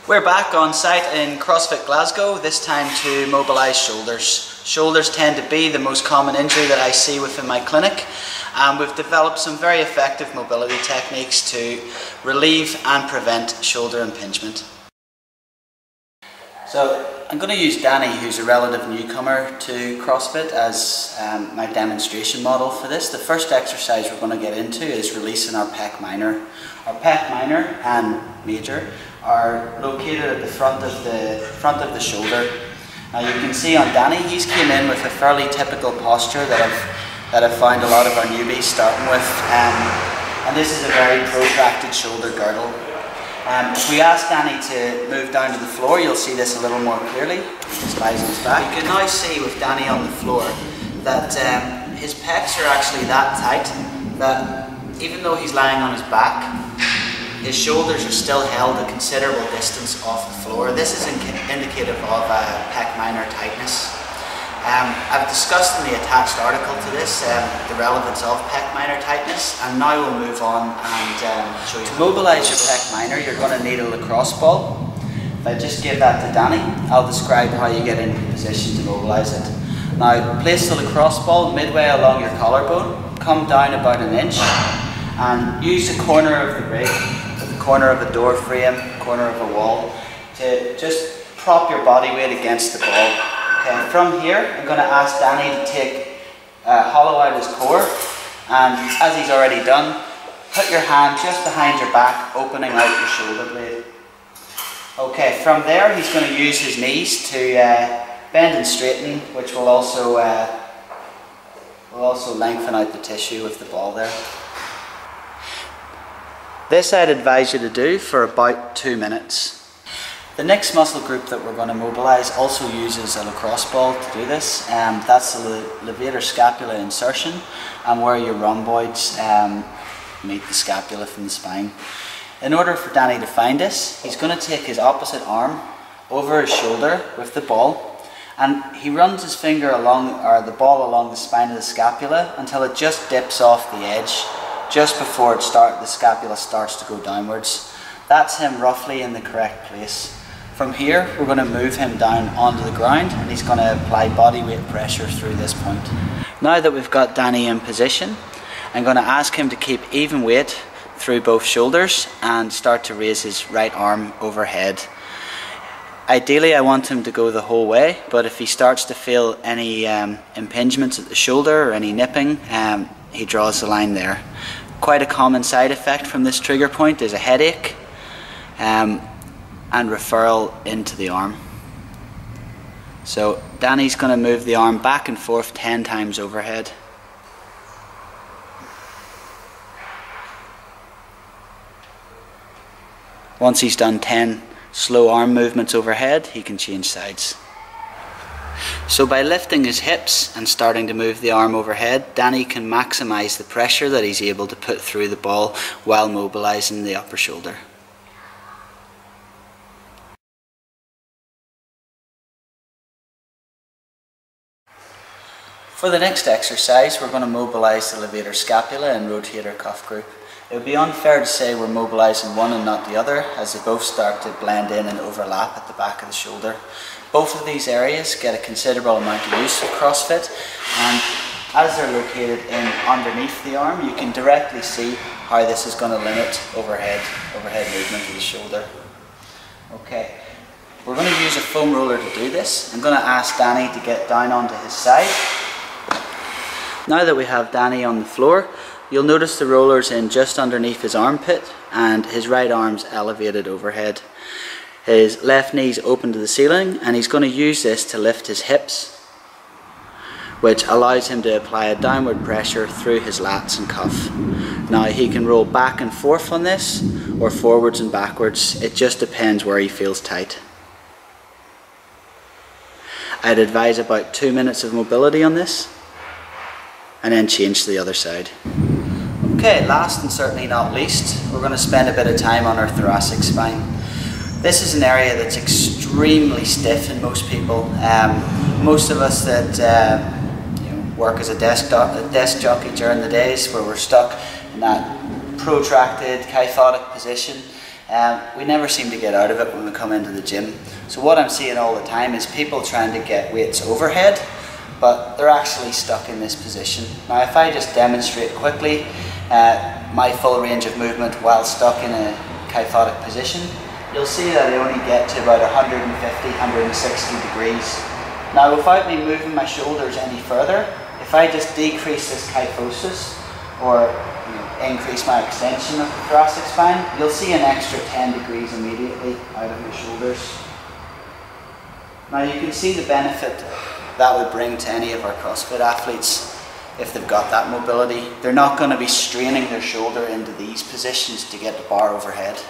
We're back on site in CrossFit Glasgow, this time to mobilise shoulders. Shoulders tend to be the most common injury that I see within my clinic, and we've developed some very effective mobility techniques to relieve and prevent shoulder impingement. So I'm going to use Danny, who's a relative newcomer to CrossFit, as my demonstration model for this. The first exercise we're going to get into is releasing our pec minor. Our pec minor and major are located at the front of the shoulder. Now you can see on Danny, he's came in with a fairly typical posture that I've found a lot of our newbies starting with, and this is a very protracted shoulder girdle. If we ask Danny to move down to the floor, you'll see this a little more clearly. He just lies on his back. You can now see with Danny on the floor that his pecs are actually that tight that even though he's lying on his back, his shoulders are still held a considerable distance off the floor. This is indicative of pec minor tightness. I've discussed in the attached article to this the relevance of pec minor tightness, and now we'll move on and show you. To mobilise your pec minor, you're going to need a lacrosse ball. If I just give that to Danny, I'll describe how you get into position to mobilise it. Now, place the lacrosse ball midway along your collarbone, come down about an inch, and use the corner of the rig, the corner of a door frame, corner of a wall, to just prop your body weight against the ball. Okay, from here, I'm going to ask Danny to hollow out his core, and as he's already done, put your hand just behind your back, opening out your shoulder blade. Okay, from there he's going to use his knees to bend and straighten, which will also lengthen out the tissue with the ball there. This I'd advise you to do for about 2 minutes. The next muscle group that we're going to mobilise also uses a lacrosse ball to do this. That's the levator scapula insertion, and where your rhomboids meet the scapula from the spine. In order for Danny to find this, he's going to take his opposite arm over his shoulder with the ball, and he runs his finger the ball along the spine of the scapula until it just dips off the edge, just before the scapula starts to go downwards. That's him roughly in the correct place. From here, we're going to move him down onto the ground, and he's going to apply body weight pressure through this point. Now that we've got Danny in position, I'm going to ask him to keep even weight through both shoulders and start to raise his right arm overhead. Ideally, I want him to go the whole way, but if he starts to feel any impingements at the shoulder or any nipping, he draws the line there. Quite a common side effect from this trigger point is a headache and referral into the arm. So Danny's going to move the arm back and forth 10 times overhead. Once he's done 10 slow arm movements overhead, he can change sides. So by lifting his hips and starting to move the arm overhead, Danny can maximise the pressure that he's able to put through the ball while mobilising the upper shoulder. For the next exercise, we're going to mobilise the levator scapula and rotator cuff group. It would be unfair to say we're mobilising one and not the other, as they both start to blend in and overlap at the back of the shoulder. Both of these areas get a considerable amount of use with CrossFit, and as they're located underneath the arm, you can directly see how this is going to limit overhead movement of the shoulder. Okay, we're going to use a foam roller to do this. I'm going to ask Danny to get down onto his side. Now that we have Danny on the floor, you'll notice the roller's in just underneath his armpit and his right arm's elevated overhead. His left knee's open to the ceiling, and he's going to use this to lift his hips, which allows him to apply a downward pressure through his lats and cuff. Now he can roll back and forth on this, or forwards and backwards. It just depends where he feels tight. I'd advise about 2 minutes of mobility on this, and then change to the other side. Okay, last and certainly not least, we're going to spend a bit of time on our thoracic spine. This is an area that's extremely stiff in most people. Most of us that work as a desk jockey during the days where we're stuck in that protracted kyphotic position, We never seem to get out of it when we come into the gym. So what I'm seeing all the time is people trying to get weights overhead, but they're actually stuck in this position. Now if I just demonstrate quickly my full range of movement while stuck in a kyphotic position, you'll see that I only get to about 150, 160 degrees. Now without me moving my shoulders any further, if I just decrease this kyphosis or increase my extension of the thoracic spine, you'll see an extra 10 degrees immediately out of my shoulders. Now you can see the benefit that would bring to any of our CrossFit athletes if they've got that mobility. They're not going to be straining their shoulder into these positions to get the bar overhead.